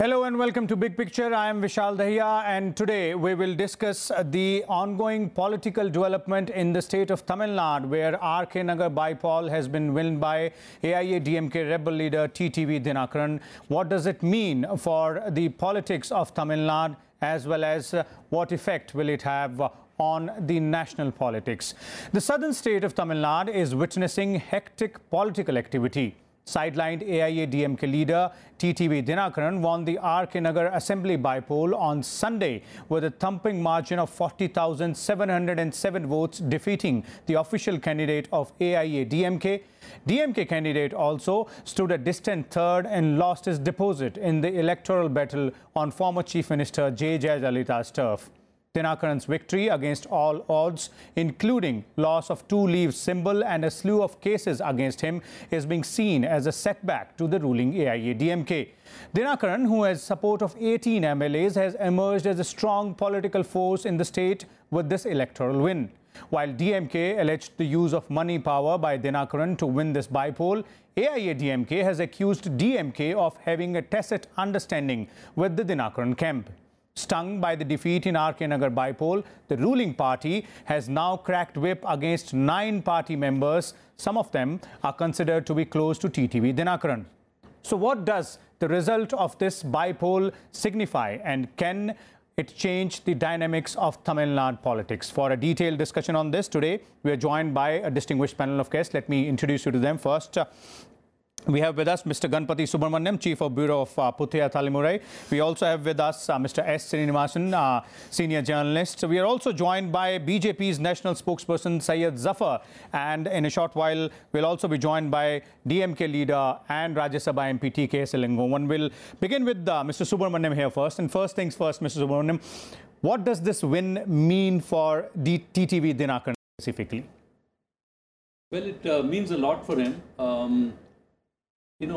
Hello and welcome to Big Picture. I am Vishal Dahiya and today we will discuss the ongoing political development in the state of Tamil Nadu, where R.K. Nagar bypoll has been won by AIADMK rebel leader TTV Dinakaran. What does it mean for the politics of Tamil Nadu, as well as what effect will it have on the national politics? The southern state of Tamil Nadu is witnessing hectic political activity. Sidelined AIADMK leader TTV Dinakaran won the R.K. Nagar Assembly bypoll on Sunday with a thumping margin of 40,707 votes, defeating the official candidate of AIADMK. DMK candidate also stood a distant third and lost his deposit in the electoral battle on former Chief Minister J. Jayalalitha's turf. Dinakaran's victory against all odds, including loss of two leaves symbol and a slew of cases against him, is being seen as a setback to the ruling AIADMK. Dinakaran, who has support of 18 MLAs, has emerged as a strong political force in the state with this electoral win. While DMK alleged the use of money power by Dinakaran to win this bypoll, AIADMK has accused DMK of having a tacit understanding with the Dinakaran camp. Stung by the defeat in R.K. Nagar bypoll, the ruling party has now cracked whip against 9 party members. Some of them are considered to be close to TTV Dinakaran. So what does the result of this bypoll signify, and can it change the dynamics of Tamil Nadu politics? For a detailed discussion on this, today we are joined by a distinguished panel of guests. Let me introduce you to them. First, we have with us Mr. Ganpati Subramaniam, Chief of Bureau of Puthiya Thalimurai. We also have with us Mr. S. Srinivasan, Senior Journalist. We are also joined by BJP's National Spokesperson Syed Zafar. And in a short while, we'll also be joined by DMK leader and Rajya Sabha MP T.K. Selangam. One will begin with Mr. Subramaniam here first. And first things first, Mr. Subramaniam, what does this win mean for TTV Dinakaran specifically? Well, it means a lot for him. He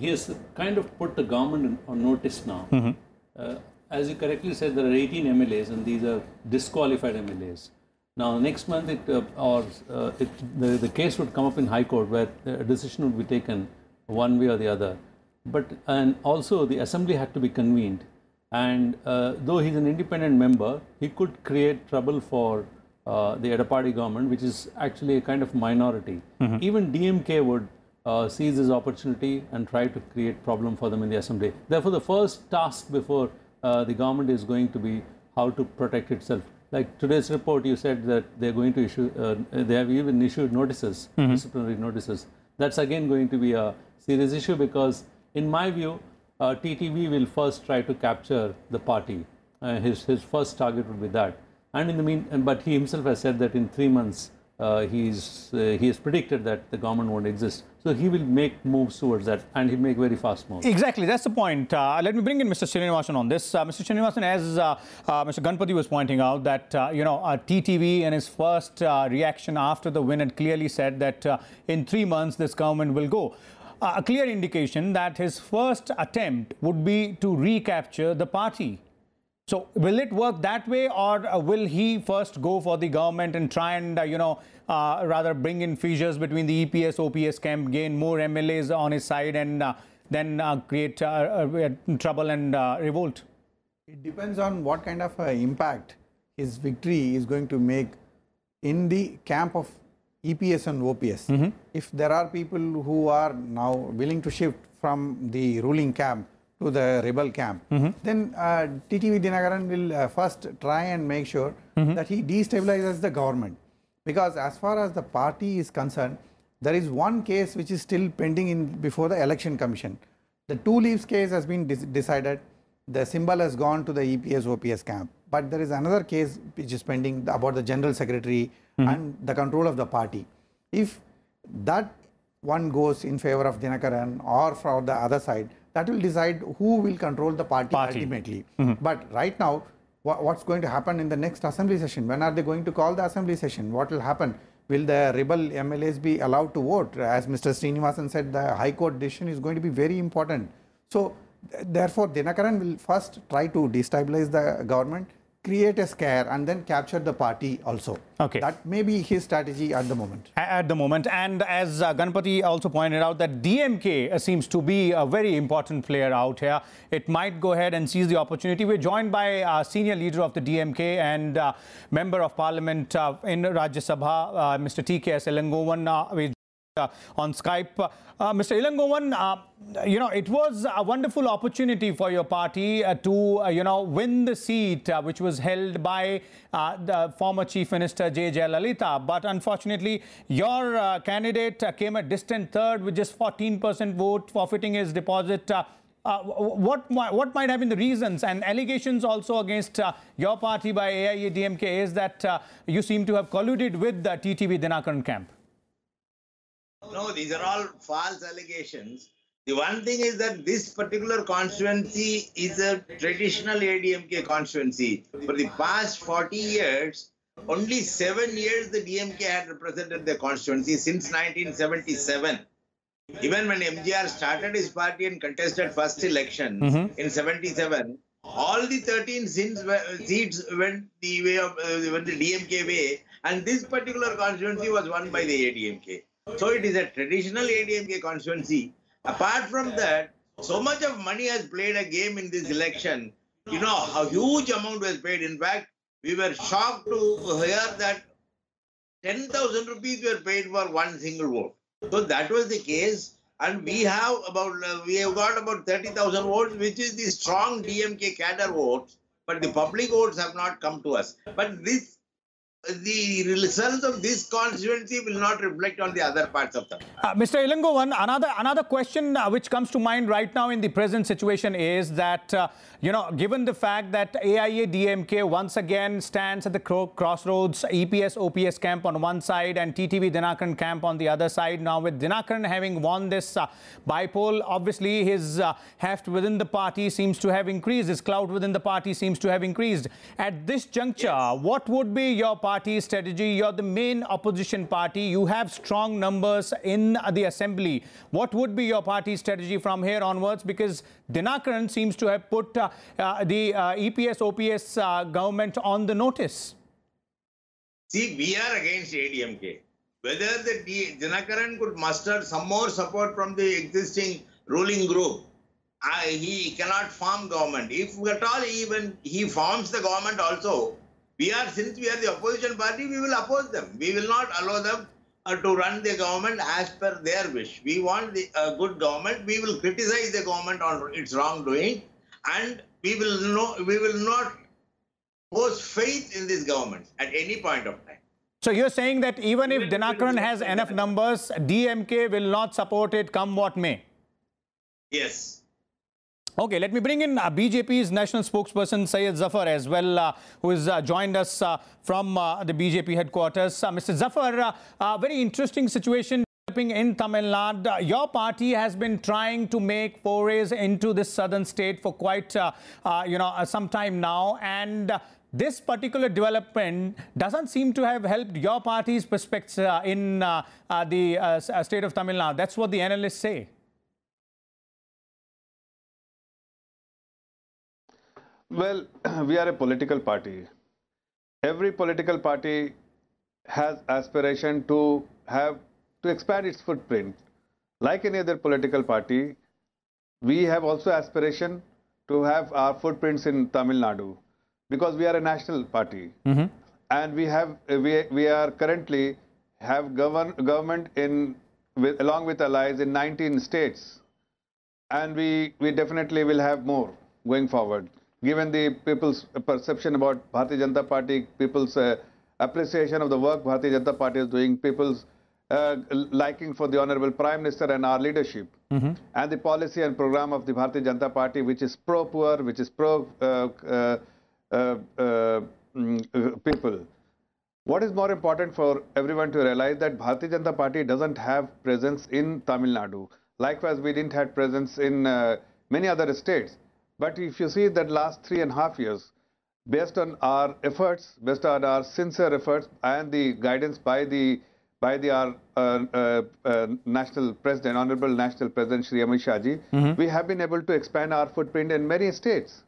has kind of put the government on notice now. As you correctly said, there are 18 MLAs and these are disqualified MLAs. Now, next month, the case would come up in High Court where a decision would be taken one way or the other. And also, the assembly had to be convened. And though he's an independent member, he could create trouble for the Edappadi government, which is actually a kind of minority. Even DMK would seize this opportunity and try to create problem for them in the assembly. Therefore, the first task before the government is going to be how to protect itself. Like today's report, you said that they're going to issue, they have even issued notices, disciplinary notices. That's again going to be a serious issue because, in my view, TTV will first try to capture the party. His first target would be that. And in the but he himself has said that in 3 months, he has predicted that the government won't exist. So he will make moves towards that, and he'll make very fast moves. Exactly, that's the point. Let me bring in Mr. Srinivasan on this. Mr. Srinivasan, as Mr. Ganpati was pointing out, that TTV in his first reaction after the win had clearly said that in 3 months this government will go. A clear indication that his first attempt would be to recapture the party. So will it work that way, or will he first go for the government and try and, rather bring in fissures between the EPS, OPS camp, gain more MLAs on his side, and then create trouble and revolt? It depends on what kind of impact his victory is going to make in the camp of EPS and OPS. If there are people who are now willing to shift from the ruling camp to the rebel camp, then TTV Dinakaran will first try and make sure that he destabilizes the government. Because as far as the party is concerned, there is one case which is still pending before the Election Commission. The two leaves case has been decided. The symbol has gone to the EPS OPS camp. But there is another case which is pending about the General Secretary and the control of the party. If that one goes in favor of Dinakaran or from the other side, that will decide who will control the party. Ultimately. But right now, what's going to happen in the next assembly session? When are they going to call the assembly session? What will happen? Will the rebel MLAs be allowed to vote? As Mr. Srinivasan said, the High Court decision is going to be very important. So, therefore, Dinakaran will first try to destabilize the government, create a scare and then capture the party also. Okay. That may be his strategy at the moment. At the moment. And as Ganpati also pointed out, that DMK seems to be a very important player out here. It might go ahead and seize the opportunity. We're joined by a senior leader of the DMK and member of parliament in Rajya Sabha, Mr. TKS Elangovan. On Skype. Mr. Elangovan, it was a wonderful opportunity for your party to, win the seat which was held by the former Chief Minister J. Jayalalitha. But unfortunately, your candidate came a distant third with just 14% vote, forfeiting his deposit. What might have been the reasons and allegations also against your party by AIADMK is that you seem to have colluded with the TTV Dinakaran camp? No, these are all false allegations. The one thing is that this particular constituency is a traditional ADMK constituency. For the past 40 years, only 7 years the DMK had represented the constituency since 1977. Even when MGR started his party and contested first election in 77, all the 13 seats went the way of went the DMK way, and this particular constituency was won by the ADMK. So it is a traditional ADMK constituency. Apart from that, so much of money has played a game in this election. You know, a huge amount was paid. In fact, we were shocked to hear that 10,000 rupees were paid for one single vote. So that was the case. And we have got about 30,000 votes, which is the strong DMK cadre votes. But the public votes have not come to us. But the results of this constituency will not reflect on the other parts of the Mr. Elangovan, another question which comes to mind right now in the present situation is that, given the fact that AIADMK once again stands at the crossroads, EPS-OPS camp on one side and TTV Dinakaran camp on the other side. Now, with Dinakaran having won this bypoll, obviously his heft within the party seems to have increased. His clout within the party seems to have increased. At this juncture, what would be your party strategy? You're the main opposition party. You have strong numbers in the assembly. What would be your party strategy from here onwards? Because Dinakaran seems to have put the EPS-OPS government on the notice. See, we are against ADMK. Whether the Dinakaran could muster some more support from the existing ruling group, he cannot form government. If at all even he forms the government also, since we are the opposition party, we will oppose them. We will not allow them to run the government as per their wish. We want a good government. We will criticize the government on its wrongdoing, and we will not pose faith in this government at any point of time. So you're saying that even if Dinakaran has enough numbers, DMK will not support it come what may? Yes. Okay, let me bring in BJP's national spokesperson Syed Zafar as well, who has joined us from the BJP headquarters. Mr. Zafar, very interesting situation developing in Tamil Nadu. Your party has been trying to make forays into this southern state for quite, some time now, and this particular development doesn't seem to have helped your party's prospects in the state of Tamil Nadu. That's what the analysts say. Well, we are a political party. Every political party has aspiration to expand its footprint. Like any other political party, we have also aspiration to have our footprints in Tamil Nadu, because we are a national party, and we are currently have government along with allies in 19 states, and we definitely will have more going forward. Given the people's perception about Bharatiya Janata Party, people's appreciation of the work Bharatiya Janata Party is doing, people's liking for the Honorable Prime Minister and our leadership, and the policy and program of the Bharatiya Janata Party, which is pro-poor, which is pro-people. What is more important for everyone to realize that Bharatiya Janata Party doesn't have presence in Tamil Nadu. Likewise, we didn't have presence in many other states. But if you see that last 3.5 years, based on our efforts, based on our sincere efforts and the guidance by our national president, Honorable National President Shri Amit Shah ji, we have been able to expand our footprint in many states.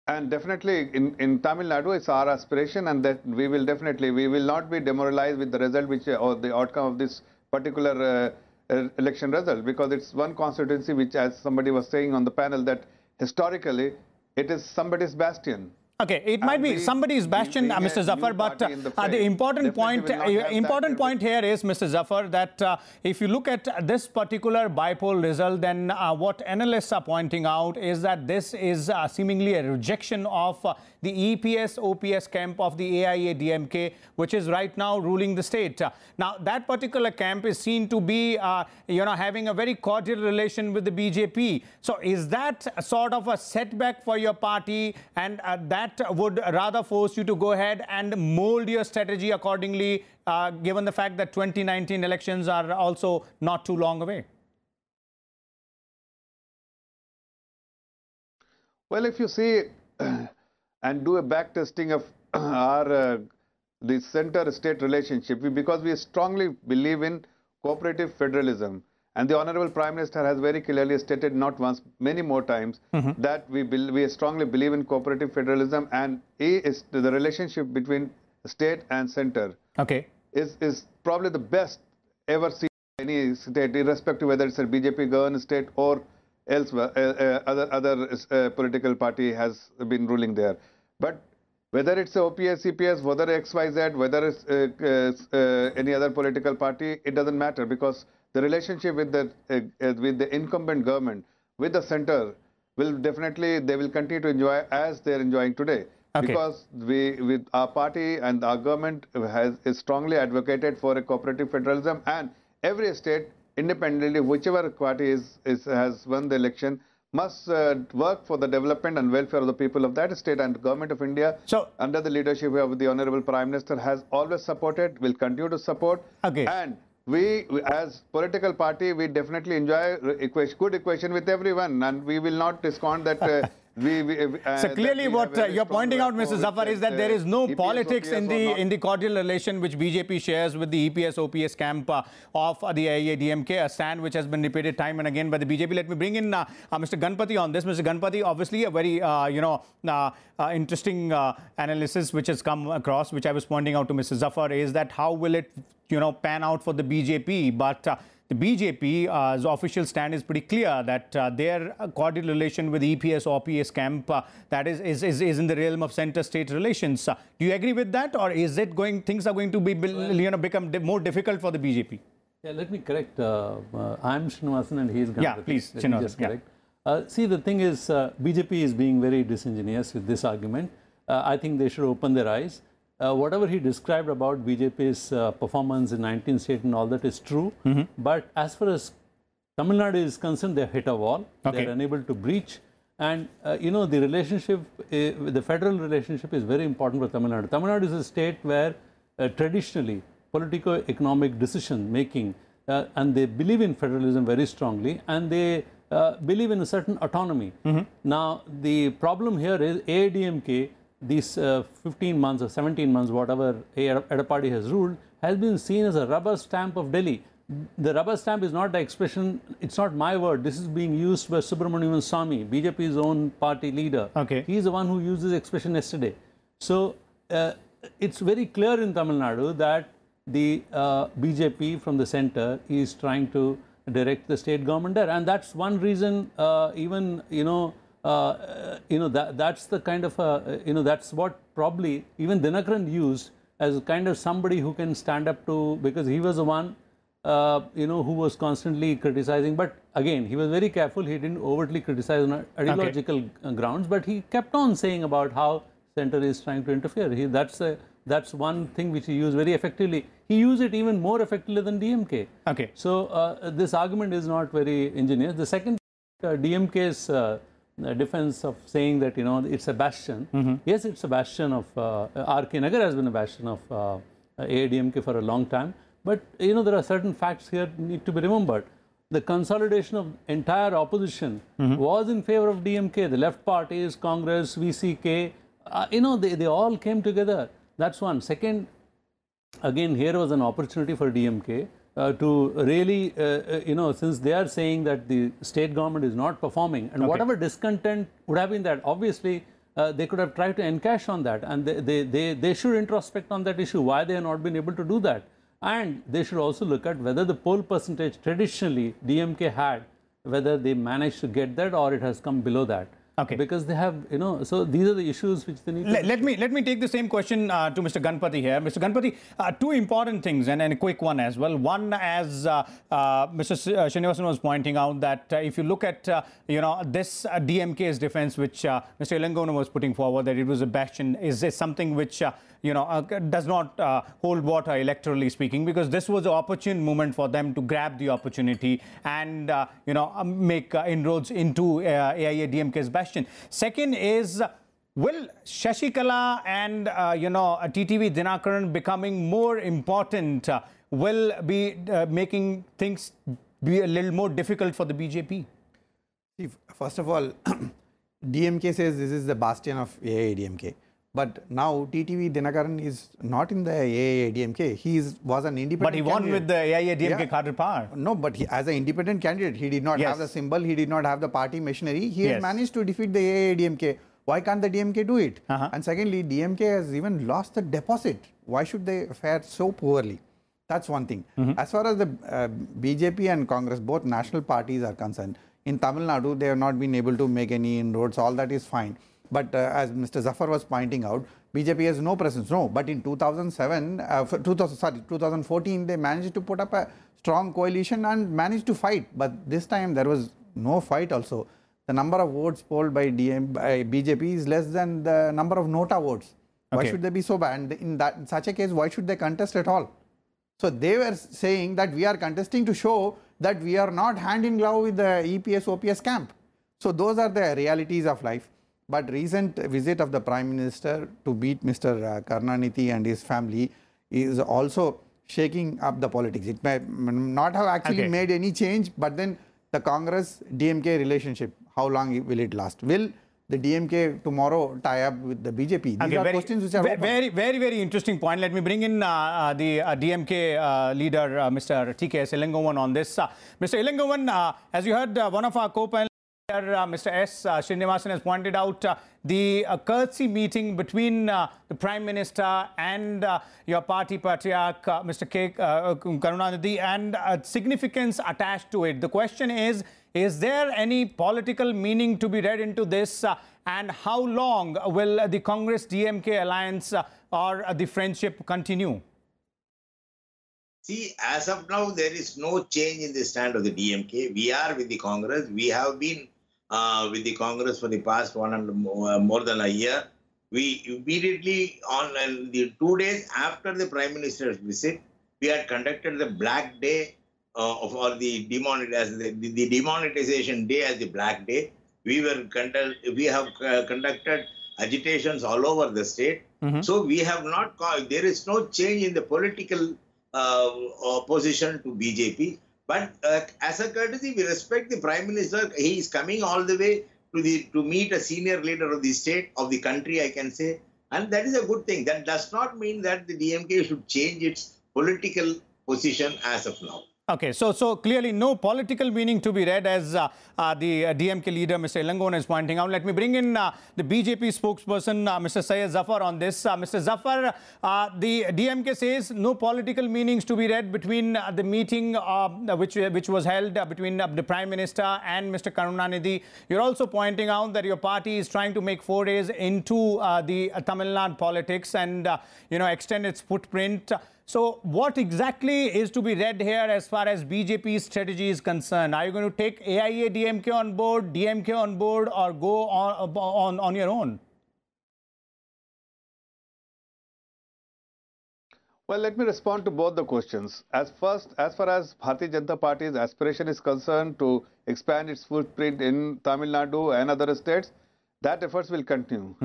And definitely in Tamil Nadu, it's our aspiration, and that we will not be demoralized with the result or the outcome of this particular election result, because it's one constituency which, as somebody was saying on the panel, that historically it is somebody's bastion. Okay, it might be somebody's bastion, Mr. Zafar, but the important point here is, Mr. Zafar, that if you look at this particular bypoll result, then what analysts are pointing out is that this is seemingly a rejection of the EPS-OPS camp of the AIADMK, which is right now ruling the state. Now, that particular camp is seen to be, having a very cordial relation with the BJP. So, is that sort of a setback for your party, and that would rather force you to go ahead and mold your strategy accordingly, given the fact that 2019 elections are also not too long away? Well, if you see and do a back testing of our the center-state relationship, because we strongly believe in cooperative federalism, and the Honorable Prime Minister has very clearly stated, not once, many more times, that we strongly believe in cooperative federalism, and the relationship between state and center is probably the best ever seen in any state, irrespective whether it's a BJP governed state or elsewhere, other political party has been ruling there. But whether it's OPS, CPS, whether XYZ, whether it's any other political party, it doesn't matter, because the relationship with the incumbent government, with the center, they will continue to enjoy as they're enjoying today. Because with our party and our government is strongly advocated for a cooperative federalism, and every state, independently, whichever party has won the election, must work for the development and welfare of the people of that state. And the Government of India, under the leadership of the Honorable Prime Minister, has always supported, will continue to support. And we, as political party, we definitely enjoy good equation with everyone, and we will not discount that. So clearly what you're pointing out, Mr. Zafar, is that there is no politics in the cordial relation which BJP shares with the EPS-OPS camp of the AIADMK, a stand which has been repeated time and again by the BJP. Let me bring in Mr. Ganpati on this. Mr. Ganpati, obviously a very, interesting analysis which has come across, which I was pointing out to Mr. Zafar, is that how will it, pan out for the BJP? But the BJP's official stand is pretty clear that their cordial relation with EPS-OPS camp that is in the realm of center-state relations. Do you agree with that, or is it things are going to be become more difficult for the BJP? Yeah, let me correct. I'm Srinivasan and he is Ganpati. Yeah, please, Srinivasan. See, the thing is, BJP is being very disingenuous with this argument. I think they should open their eyes. Whatever he described about BJP's performance in 19 states and all that is true. But as far as Tamil Nadu is concerned, they've hit a wall. They're unable to breach. And, the relationship, the federal relationship is very important for Tamil Nadu. Tamil Nadu is a state where traditionally politico-economic decision making, and they believe in federalism very strongly, and they believe in a certain autonomy. Now, the problem here is AIADMK, these 15 months or 17 months, whatever Edappadi has ruled, has been seen as a rubber stamp of Delhi. The rubber stamp is not the expression, it's not my word. This is being used by Subramanian Swamy, BJP's own party leader. He is the one who used this expression yesterday. So, it's very clear in Tamil Nadu that the BJP from the center is trying to direct the state government there. And that's one reason that's the kind of, that's what probably even Dinakaran used as kind of somebody who can stand up to, because he was the one, who was constantly criticizing. But again, he was very careful. He didn't overtly criticize on ideological grounds, but he kept on saying about how center is trying to interfere. That's one thing which he used very effectively. He used it even more effectively than DMK. So this argument is not very ingenious. The second, DMK's defense of saying that it's a bastion. Yes, it's a bastion of RK Nagar has been a bastion of AIADMK for a long time. But there are certain facts here need to be remembered. The consolidation of entire opposition was in favor of DMK. The left parties, Congress, VCK, they all came together. That's one. Second, again, here was an opportunity for DMK to really, since they are saying that the state government is not performing, and whatever discontent would have been that, obviously, they could have tried to encash on that, and they should introspect on that issue, why they have not been able to do that. And they should also look at whether the poll percentage traditionally DMK had, whether they managed to get that or it has come below that. Okay. Because they have, so these are the issues which they need to... Let me take the same question to Mr. Ganpati here. Mr. Ganpati, two important things and a quick one as well. One, as Mr. Srinivasan was pointing out, that if you look at, this DMK's defense, which Mr. Elangona was putting forward, that it was a bastion, is something which, does not hold water electorally speaking, because this was an opportune moment for them to grab the opportunity and, make inroads into AIA-DMK's bastion. Second is, will Shashikala and, TTV Dinakaran becoming more important will be making things be a little more difficult for the BJP? See, first of all, DMK says this is the bastion of AIA-DMK. But now TTV Dinakaran is not in the AIA-DMK. He was an independent But he won candidate. with the AIA-DMK cadre power. No, but as an independent candidate, he did not have the symbol. He did not have the party machinery. He had managed to defeat the AIA-DMK. Why can't the DMK do it? And secondly, DMK has even lost the deposit. Why should they fare so poorly? That's one thing. As far as the BJP and Congress, both national parties are concerned, in Tamil Nadu, they have not been able to make any inroads. All that is fine. But as Mr. Zafar was pointing out, BJP has no presence. No, but in 2014, they managed to put up a strong coalition and managed to fight. But this time, there was no fight also. The number of votes polled by BJP is less than the number of Nota votes. Why should they be so bad? And in such a case, why should they contest at all? So they were saying that we are contesting to show that we are not hand in glove with the EPS-OPS camp. So those are the realities of life. But recent visit of the Prime Minister to meet Mr. Karunanidhi and his family is also shaking up the politics. It may not have actually made any change, but then the Congress-DMK relationship, how long will it last? Will the DMK tomorrow tie up with the BJP? These are questions which are very interesting point. Let me bring in the DMK leader, Mr. TKS Elangovan on this. Mr. Elangovan, as you heard, one of our co-panelists, Mr. S. Srinivasan has pointed out the courtesy meeting between the Prime Minister and your party patriarch, Mr. K. Karunanidhi, and significance attached to it. The question is there any political meaning to be read into this, and how long will the Congress-DMK alliance or the friendship continue? See, as of now, there is no change in the stand of the DMK. We are with the Congress. We have been with the Congress for the past more than a year. We immediately, on the 2 days after the Prime Minister's visit, we had conducted the Black Day or the demonetization day as the Black Day. We have conducted agitations all over the state. So we have not, there is no change in the political opposition to BJP. But as a courtesy, we respect the Prime Minister. He is coming all the way to meet a senior leader of the state, of the country, I can say. And that is a good thing. That does not mean that the DMK should change its political position as of now. Okay, so clearly no political meaning to be read, as the DMK leader, Mr. Elangona, is pointing out. Let me bring in the BJP spokesperson, Mr. Syed Zafar, on this. Mr. Zafar, the DMK says no political meanings to be read between the meeting which was held between the Prime Minister and Mr. Karunanidhi. You're also pointing out that your party is trying to make forays into the Tamil Nadu politics and extend its footprint. So what exactly is to be read here as far as BJP's strategy is concerned? Are you going to take AIA-DMK on board, DMK on board, or go on your own? Well, let me respond to both the questions. As far as Bharatiya Janata Party's aspiration is concerned to expand its footprint in Tamil Nadu and other states, that efforts will continue.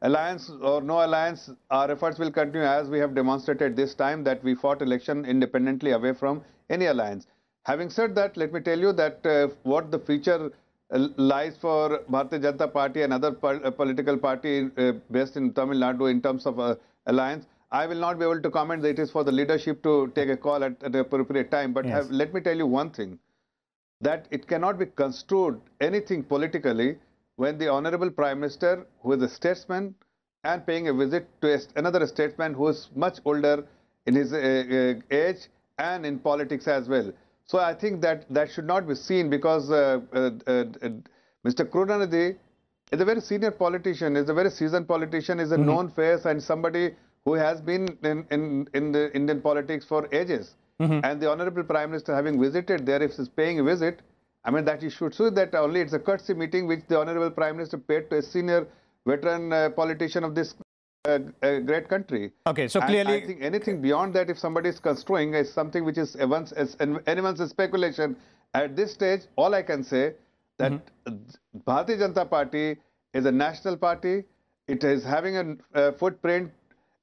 Alliance or no alliance, our efforts will continue, as we have demonstrated this time that we fought election independently away from any alliance. Having said that, let me tell you that what the future lies for Bharatiya Janata Party and other political party based in Tamil Nadu in terms of alliance, I will not be able to comment. That it is for the leadership to take a call at the appropriate time. But let me tell you one thing, that it cannot be construed anything politically when the Honorable Prime Minister, who is a statesman, and paying a visit to another statesman who is much older in his age and in politics as well. So I think that should not be seen, because Mr. Karunanidhi is a very senior politician, is a very seasoned politician, is a known face, and somebody who has been in the Indian politics for ages. And the Honorable Prime Minister having visited there, if he's paying a visit, I mean, that he should see that only it's a courtesy meeting which the Honorable Prime Minister paid to a senior veteran politician of this great country. Okay, so and clearly, I think anything beyond that, if somebody is construing, is something which is anyone's speculation. At this stage, all I can say that Bharatiya Janata Party is a national party. It is having a footprint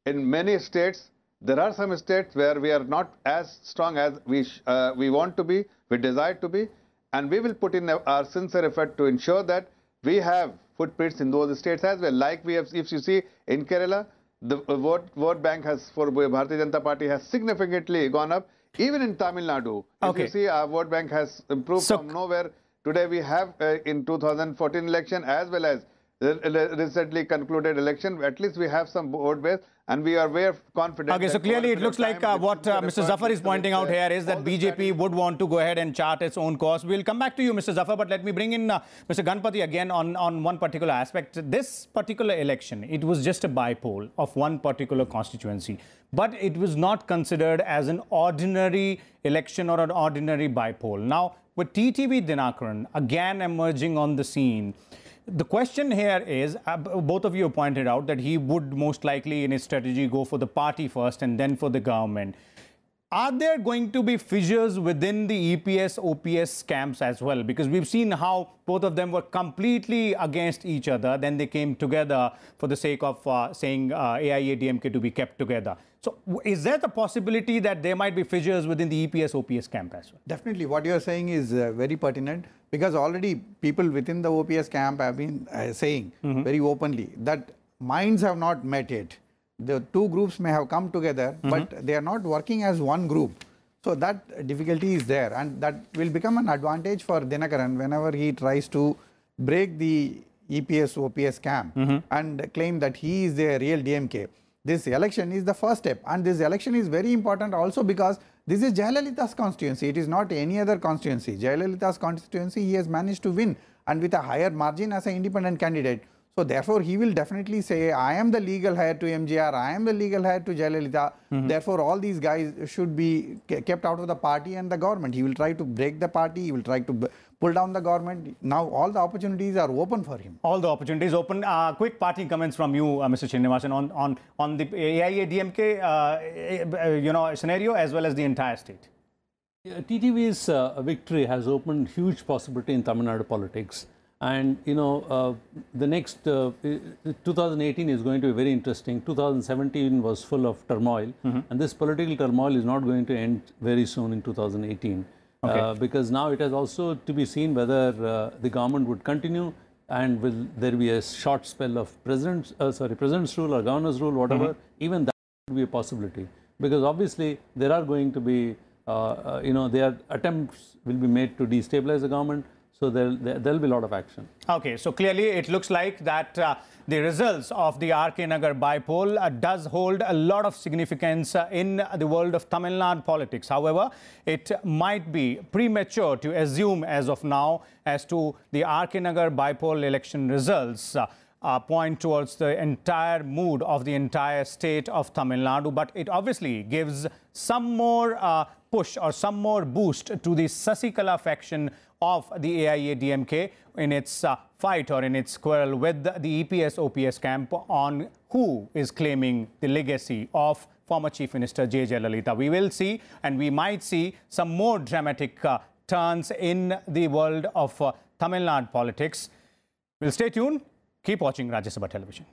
in many states. There are some states where we are not as strong as we want to be, we desire to be, and we will put in our sincere effort to ensure that we have footprints in those states as well. Like we have, if you see in Kerala, the vote bank for Bharatiya Janata Party has significantly gone up. Even in Tamil Nadu, if you see, our vote bank has improved from nowhere. Today we have in 2014 election as well as recently concluded election, at least we have some vote base, and we are very confident. Okay, so clearly it looks like what Mr. Zafar is pointing out here is that BJP would want to go ahead and chart its own course. We'll come back to you, Mr. Zafar, but let me bring in Mr. Ganpati again on one particular aspect. This particular election, it was just a bypoll of one particular constituency, but it was not considered as an ordinary election or an ordinary bypoll. Now, with TTV Dinakaran again emerging on the scene, the question here is, both of you pointed out that he would most likely in his strategy go for the party first and then for the government. Are there going to be fissures within the EPS-OPS camps as well? Because we've seen how both of them were completely against each other. Then they came together for the sake of saying AIADMK to be kept together. So is there the possibility that there might be fissures within the EPS-OPS camp as well? Definitely. What you are saying is very pertinent, because already people within the OPS camp have been saying very openly that minds have not met yet. The two groups may have come together, but they are not working as one group. So that difficulty is there, and that will become an advantage for Dinakaran whenever he tries to break the EPS-OPS camp and claim that he is the real DMK. This election is the first step, and this election is very important also because this is Jayalalitha's constituency. It is not any other constituency. Jayalalitha's constituency he has managed to win, and with a higher margin as an independent candidate. So therefore, he will definitely say, I am the legal heir to MGR, I am the legal heir to Jayalalitha. Therefore, all these guys should be kept out of the party and the government. He will try to break the party, he will try to pull down the government. Now, all the opportunities are open for him. All the opportunities open. Quick parting comments from you, Mr. Srinivasan, on the AIADMK scenario as well as the entire state. TTV's victory has opened huge possibility in Tamil Nadu politics. And, the next 2018 is going to be very interesting. 2017 was full of turmoil, and this political turmoil is not going to end very soon in 2018. Because now it has also to be seen whether the government would continue, and will there be a short spell of president's rule or governor's rule, whatever. Even that would be a possibility. Because obviously there are going to be, their attempts will be made to destabilize the government. So there'll be a lot of action. Okay, so clearly it looks like that the results of the RK Nagar bypoll does hold a lot of significance in the world of Tamil Nadu politics. However, it might be premature to assume as of now as to the RK Nagar bypoll election results point towards the entire mood of the entire state of Tamil Nadu, but it obviously gives some more push or some more boost to the Sasikala faction of the AIADMK in its fight or in its quarrel with the EPS-OPS camp on who is claiming the legacy of former Chief Minister J. Jayalalitha. We will see, and we might see some more dramatic turns in the world of Tamil Nadu politics. We'll stay tuned. Keep watching Rajya Sabha Television.